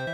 Hey,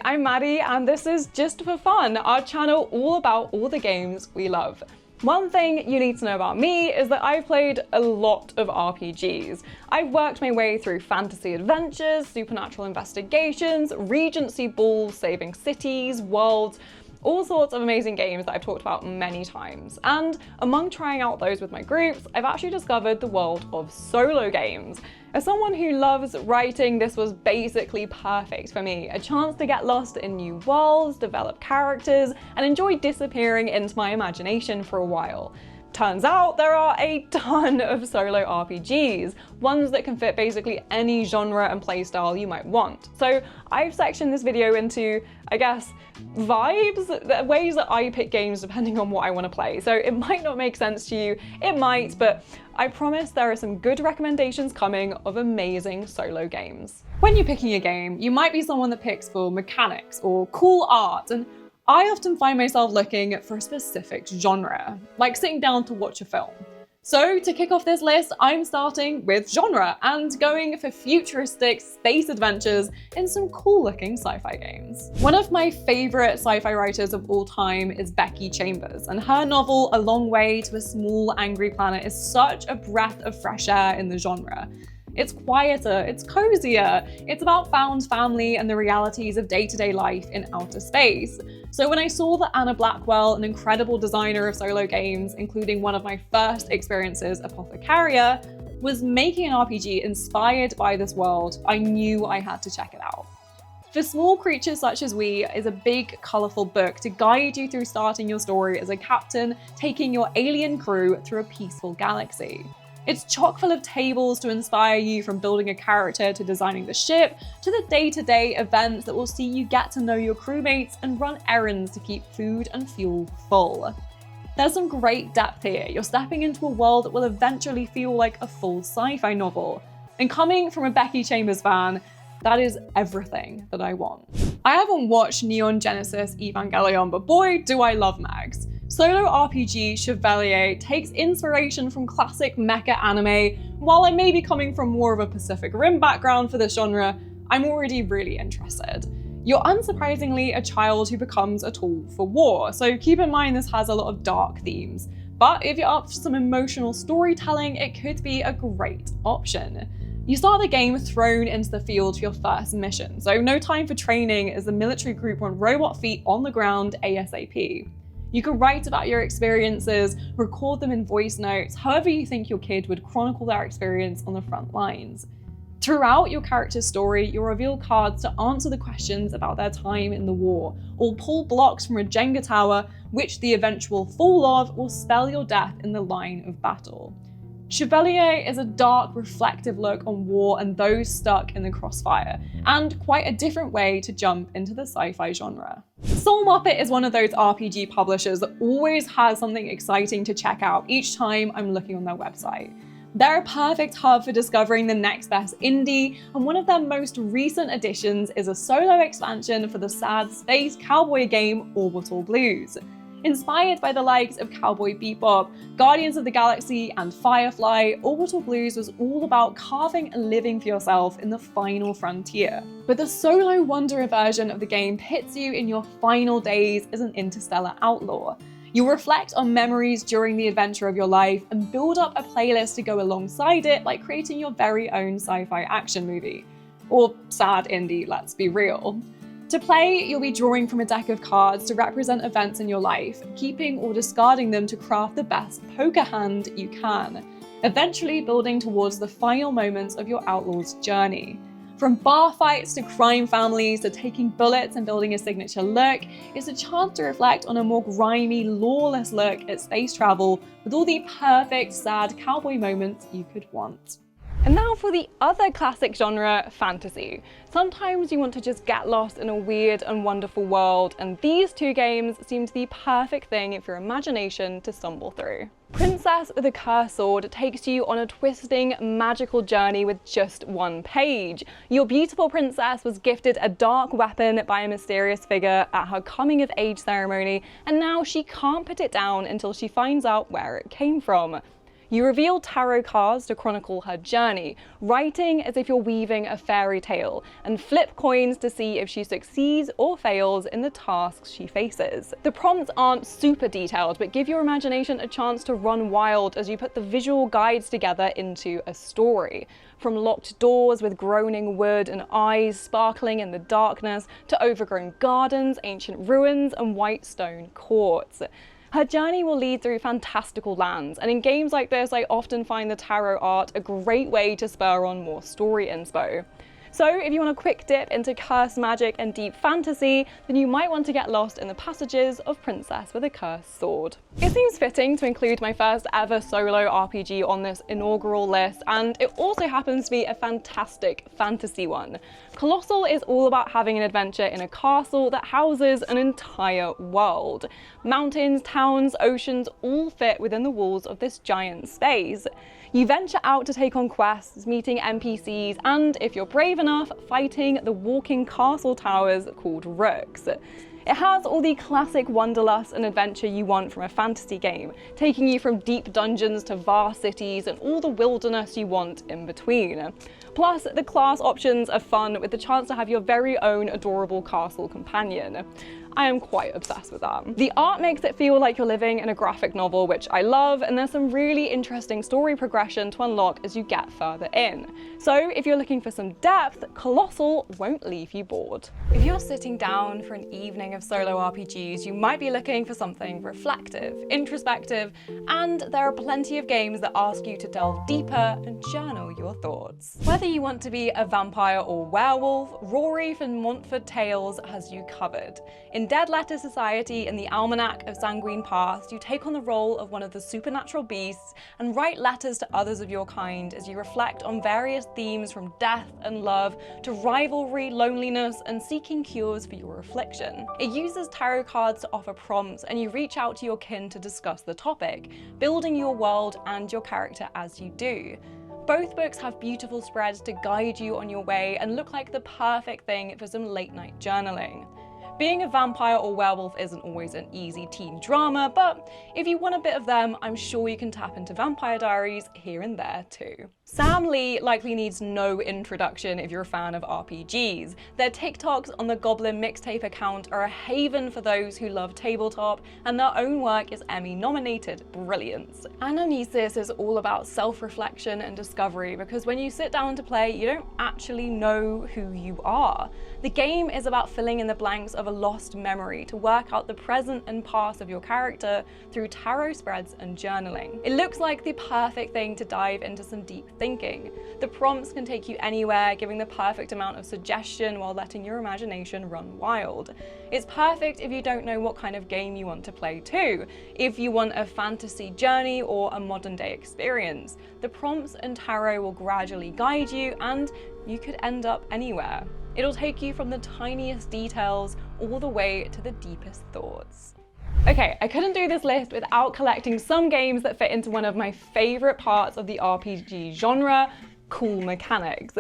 I'm Maddie and this is Just for Fun, our channel all about all the games we love. One thing you need to know about me is that I've played a lot of RPGs. I've worked my way through fantasy adventures, supernatural investigations, Regency balls, saving cities, worlds, all sorts of amazing games that I've talked about many times. And among trying out those with my groups, I've actually discovered the world of solo games. As someone who loves writing, this was basically perfect for me. A chance to get lost in new worlds, develop characters, and enjoy disappearing into my imagination for a while. Turns out there are a ton of solo RPGs, ones that can fit basically any genre and playstyle you might want. So I've sectioned this video into, I guess, vibes, ways that I pick games depending on what I want to play. So it might not make sense to you, it might, but I promise there are some good recommendations coming of amazing solo games. When you're picking a game, you might be someone that picks for mechanics or cool art, and I often find myself looking for a specific genre, like sitting down to watch a film. So to kick off this list, I'm starting with genre and going for futuristic space adventures in some cool looking sci-fi games. One of my favorite sci-fi writers of all time is Becky Chambers, and her novel A Long Way to a Small Angry Planet is such a breath of fresh air in the genre. It's quieter, it's cozier, it's about found family and the realities of day-to-day life in outer space. So when I saw that Anna Blackwell, an incredible designer of solo games, including one of my first experiences, Apothecaria, was making an RPG inspired by this world, I knew I had to check it out. For Small Creatures Such as We is a big, colourful book to guide you through starting your story as a captain, taking your alien crew through a peaceful galaxy. It's chock full of tables to inspire you, from building a character to designing the ship, to the day-to-day events that will see you get to know your crewmates and run errands to keep food and fuel full. There's some great depth here. You're stepping into a world that will eventually feel like a full sci-fi novel. And coming from a Becky Chambers fan, that is everything that I want. I haven't watched Neon Genesis Evangelion, but boy, do I love Mags. Solo RPG CHVLR takes inspiration from classic mecha anime. While I may be coming from more of a Pacific Rim background for this genre, I'm already really interested. You're unsurprisingly a child who becomes a tool for war, so keep in mind this has a lot of dark themes. But if you're up for some emotional storytelling, it could be a great option. You start the game thrown into the field for your first mission, so no time for training as the military group want robot feet on the ground ASAP. You can write about your experiences, record them in voice notes, however you think your kid would chronicle their experience on the front lines. Throughout your character's story, you'll reveal cards to answer the questions about their time in the war, or pull blocks from a Jenga tower, which the eventual fall of will spell your death in the line of battle. CHVLR is a dark, reflective look on war and those stuck in the crossfire, and quite a different way to jump into the sci-fi genre. Soul Muppet is one of those RPG publishers that always has something exciting to check out each time I'm looking on their website. They're a perfect hub for discovering the next best indie, and one of their most recent additions is a solo expansion for the sad space cowboy game Orbital Blues. Inspired by the likes of Cowboy Bebop, Guardians of the Galaxy, and Firefly, Orbital Blues was all about carving and living for yourself in the final frontier. But the solo Wanderer version of the game pits you in your final days as an interstellar outlaw. You'll reflect on memories during the adventure of your life and build up a playlist to go alongside it, like creating your very own sci-fi action movie. Or sad indie, let's be real. To play, you'll be drawing from a deck of cards to represent events in your life, keeping or discarding them to craft the best poker hand you can, eventually building towards the final moments of your outlaw's journey. From bar fights to crime families to taking bullets and building a signature look, it's a chance to reflect on a more grimy, lawless look at space travel with all the perfect sad cowboy moments you could want. And now for the other classic genre, fantasy. Sometimes you want to just get lost in a weird and wonderful world, and these two games seem to be the perfect thing for your imagination to stumble through. Princess with a Cursed Sword takes you on a twisting, magical journey with just one page. Your beautiful princess was gifted a dark weapon by a mysterious figure at her coming-of-age ceremony, and now she can't put it down until she finds out where it came from. You reveal tarot cards to chronicle her journey, writing as if you're weaving a fairy tale, and flip coins to see if she succeeds or fails in the tasks she faces. The prompts aren't super detailed, but give your imagination a chance to run wild as you put the visual guides together into a story. From locked doors with groaning wood and eyes sparkling in the darkness, to overgrown gardens, ancient ruins, and white stone courts. Her journey will lead through fantastical lands, and in games like this I often find the tarot art a great way to spur on more story inspo. So if you want a quick dip into cursed magic and deep fantasy, then you might want to get lost in the passages of Princess with a Cursed Sword. It seems fitting to include my first ever solo RPG on this inaugural list, and it also happens to be a fantastic fantasy one. Colostle is all about having an adventure in a castle that houses an entire world. Mountains, towns, oceans all fit within the walls of this giant space. You venture out to take on quests, meeting NPCs, and if you're brave enough, fighting the walking castle towers called rooks. It has all the classic wanderlust and adventure you want from a fantasy game, taking you from deep dungeons to vast cities and all the wilderness you want in between. Plus, the class options are fun with the chance to have your very own adorable castle companion. I am quite obsessed with that. The art makes it feel like you're living in a graphic novel, which I love, and there's some really interesting story progression to unlock as you get further in. So if you're looking for some depth, Colossal won't leave you bored. If you're sitting down for an evening of solo RPGs, you might be looking for something reflective, introspective, and there are plenty of games that ask you to delve deeper and journal your thoughts. Whether you want to be a vampire or werewolf, Rory from Montfort Tales has you covered. In Dead Letter Society and the Almanac of Sanguine Past, you take on the role of one of the supernatural beasts and write letters to others of your kind as you reflect on various themes from death and love to rivalry, loneliness, and seeking cures for your affliction. It uses tarot cards to offer prompts, and you reach out to your kin to discuss the topic, building your world and your character as you do. Both books have beautiful spreads to guide you on your way and look like the perfect thing for some late-night journaling. Being a vampire or werewolf isn't always an easy teen drama, but if you want a bit of them, I'm sure you can tap into Vampire Diaries here and there too. Sam Lee likely needs no introduction if you're a fan of RPGs. Their TikToks on the Goblin Mixtape account are a haven for those who love tabletop, and their own work is Emmy-nominated brilliance. Anamnesis is all about self-reflection and discovery, because when you sit down to play, you don't actually know who you are. The game is about filling in the blanks of a lost memory to work out the present and past of your character through tarot spreads and journaling. It looks like the perfect thing to dive into some deep thinking. The prompts can take you anywhere, giving the perfect amount of suggestion while letting your imagination run wild. It's perfect if you don't know what kind of game you want to play too. If you want a fantasy journey or a modern day experience, the prompts and tarot will gradually guide you, and you could end up anywhere. It'll take you from the tiniest details all the way to the deepest thoughts. Okay, I couldn't do this list without collecting some games that fit into one of my favorite parts of the RPG genre: cool mechanics.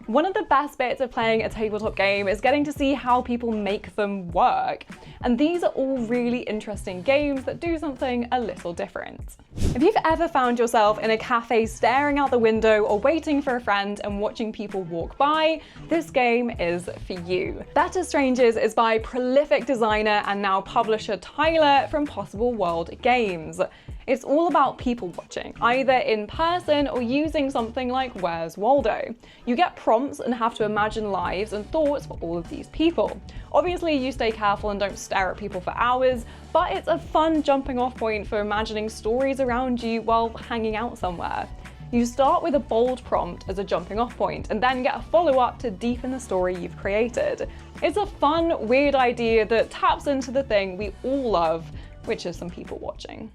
One of the best bits of playing a tabletop game is getting to see how people make them work. And these are all really interesting games that do something a little different. If you've ever found yourself in a cafe staring out the window or waiting for a friend and watching people walk by, this game is for you. Better Strangers is by prolific designer and now publisher Tyler from Possible World Games. It's all about people watching, either in person or using something like Where's Waldo. You get prompts and have to imagine lives and thoughts for all of these people. Obviously, you stay careful and don't stare at people for hours, but it's a fun jumping off point for imagining stories around you while hanging out somewhere. You start with a bold prompt as a jumping off point and then get a follow-up to deepen the story you've created. It's a fun, weird idea that taps into the thing we all love, which is some people watching.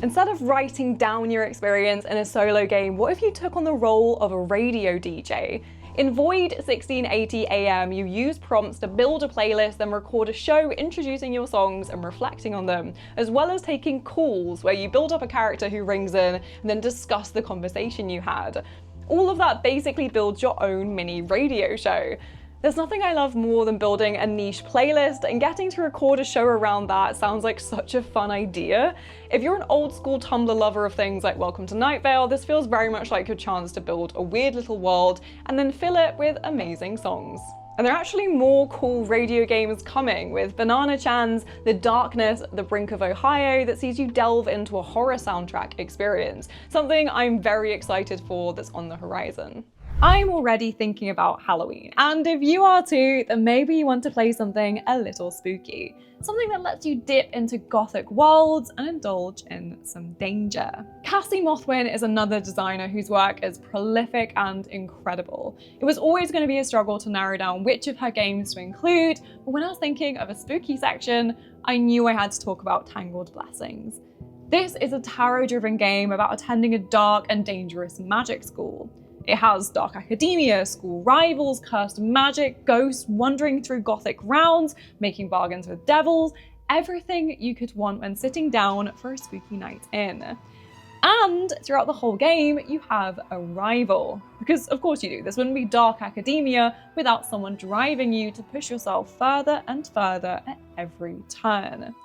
Instead of writing down your experience in a solo game, what if you took on the role of a radio DJ? In Void 1680 AM, you use prompts to build a playlist, then record a show introducing your songs and reflecting on them, as well as taking calls where you build up a character who rings in and then discuss the conversation you had. All of that basically builds your own mini radio show. There's nothing I love more than building a niche playlist, and getting to record a show around that sounds like such a fun idea. If you're an old school Tumblr lover of things like Welcome to Night Vale, this feels very much like your chance to build a weird little world and then fill it with amazing songs. And there are actually more cool radio games coming, with Banana-chan's The Darkness at the Brink of Ohio that sees you delve into a horror soundtrack experience, something I'm very excited for that's on the horizon. I'm already thinking about Halloween, and if you are too, then maybe you want to play something a little spooky. Something that lets you dip into gothic worlds and indulge in some danger. Cassie Mothwin is another designer whose work is prolific and incredible. It was always going to be a struggle to narrow down which of her games to include, but when I was thinking of a spooky section, I knew I had to talk about Tangled Blessings. This is a tarot-driven game about attending a dark and dangerous magic school. It has dark academia, school rivals, cursed magic, ghosts wandering through gothic grounds, making bargains with devils, everything you could want when sitting down for a spooky night in. And throughout the whole game, you have a rival. Because of course you do, this wouldn't be dark academia without someone driving you to push yourself further and further at every turn.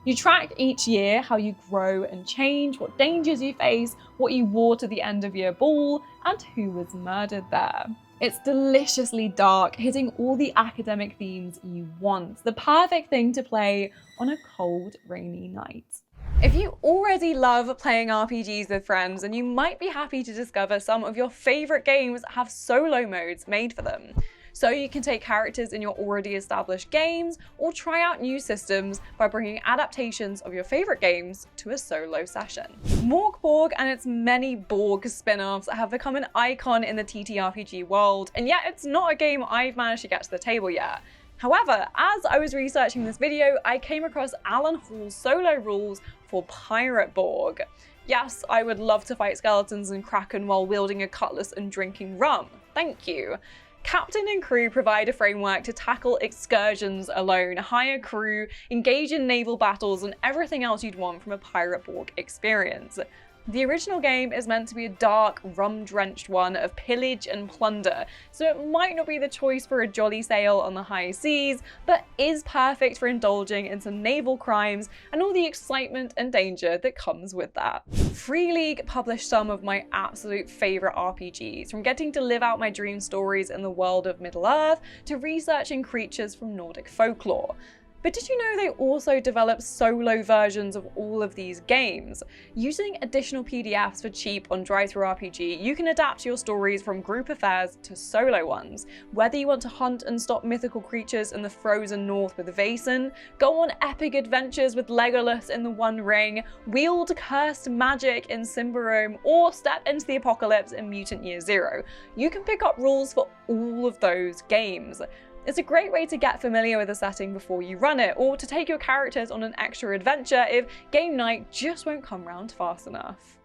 You track each year how you grow and change, what dangers you face, what you wore to the end of year ball, and who was murdered there. It's deliciously dark, hitting all the academic themes you want. The perfect thing to play on a cold, rainy night. If you already love playing RPGs with friends, then you might be happy to discover some of your favorite games have solo modes made for them. So you can take characters in your already established games or try out new systems by bringing adaptations of your favorite games to a solo session. Morkborg and its many Borg spin-offs have become an icon in the TTRPG world, and yet it's not a game I've managed to get to the table yet. However, as I was researching this video, I came across Alan Hall's solo rules for Pirate Borg. Yes, I would love to fight skeletons and kraken while wielding a cutlass and drinking rum. Thank you. Captain and crew provide a framework to tackle excursions alone, hire crew, engage in naval battles, and everything else you'd want from a Pirate Borg experience. The original game is meant to be a dark, rum-drenched one of pillage and plunder, so it might not be the choice for a jolly sail on the high seas, but is perfect for indulging in some naval crimes and all the excitement and danger that comes with that. Free League published some of my absolute favourite RPGs, from getting to live out my dream stories in the world of Middle-earth to researching creatures from Nordic folklore. But did you know they also develop solo versions of all of these games? Using additional PDFs for cheap on DriveThruRPG, you can adapt your stories from group affairs to solo ones. Whether you want to hunt and stop mythical creatures in the frozen north with Vaesen, go on epic adventures with Legolas in the One Ring, wield cursed magic in Symbaroum, or step into the apocalypse in Mutant Year Zero, you can pick up rules for all of those games. It's a great way to get familiar with a setting before you run it, or to take your characters on an extra adventure if game night just won't come round fast enough.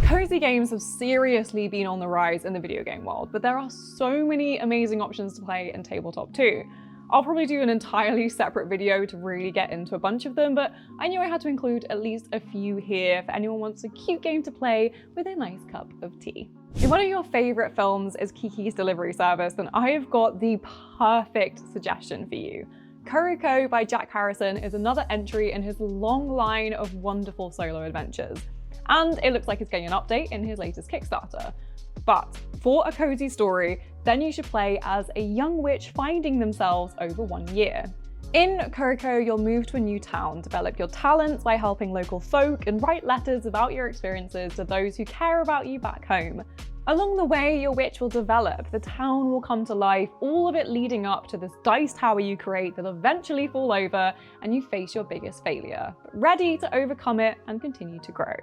Cozy games have seriously been on the rise in the video game world, but there are so many amazing options to play in tabletop too. I'll probably do an entirely separate video to really get into a bunch of them, but I knew I had to include at least a few here if anyone wants a cute game to play with a nice cup of tea. If one of your favorite films is Kiki's Delivery Service, then I have got the perfect suggestion for you. Kuriko by Jack Harrison is another entry in his long line of wonderful solo adventures. And it looks like it's getting an update in his latest Kickstarter. But for a cozy story, then you should play as a young witch finding themselves over 1 year. In Kuriko, you'll move to a new town, develop your talents by helping local folk, and write letters about your experiences to those who care about you back home. Along the way, your witch will develop, the town will come to life, all of it leading up to this dice tower you create that'll eventually fall over and you face your biggest failure, but ready to overcome it and continue to grow.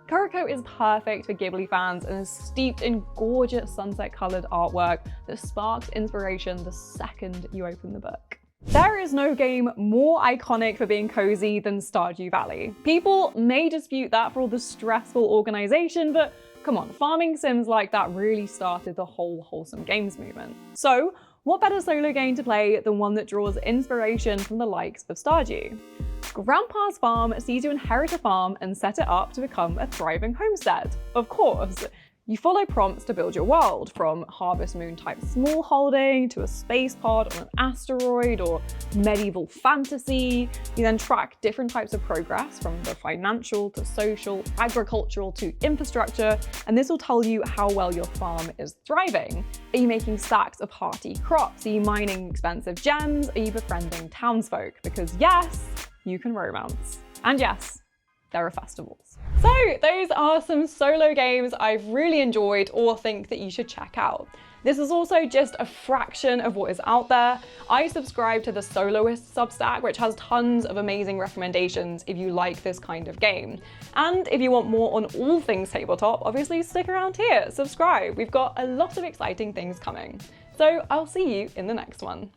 Kuriko is perfect for Ghibli fans and is steeped in gorgeous sunset-coloured artwork that sparks inspiration the second you open the book. There is no game more iconic for being cozy than Stardew Valley. People may dispute that for all the stressful organisation, but come on, farming sims like that really started the whole wholesome games movement. So, what better solo game to play than one that draws inspiration from the likes of Stardew? Grandpa's Farm sees you inherit a farm and set it up to become a thriving homestead. Of course. You follow prompts to build your world, from Harvest Moon type small holding to a space pod on an asteroid or medieval fantasy. You then track different types of progress, from the financial to social, agricultural to infrastructure, and this will tell you how well your farm is thriving. Are you making stacks of hearty crops? Are you mining expensive gems? Are you befriending townsfolk? Because yes, you can romance. And yes, there are festivals. So those are some solo games I've really enjoyed or think that you should check out. This is also just a fraction of what is out there. I subscribe to the Soloist Substack, which has tons of amazing recommendations if you like this kind of game. And if you want more on all things tabletop, obviously stick around here, subscribe. We've got a lot of exciting things coming. So I'll see you in the next one.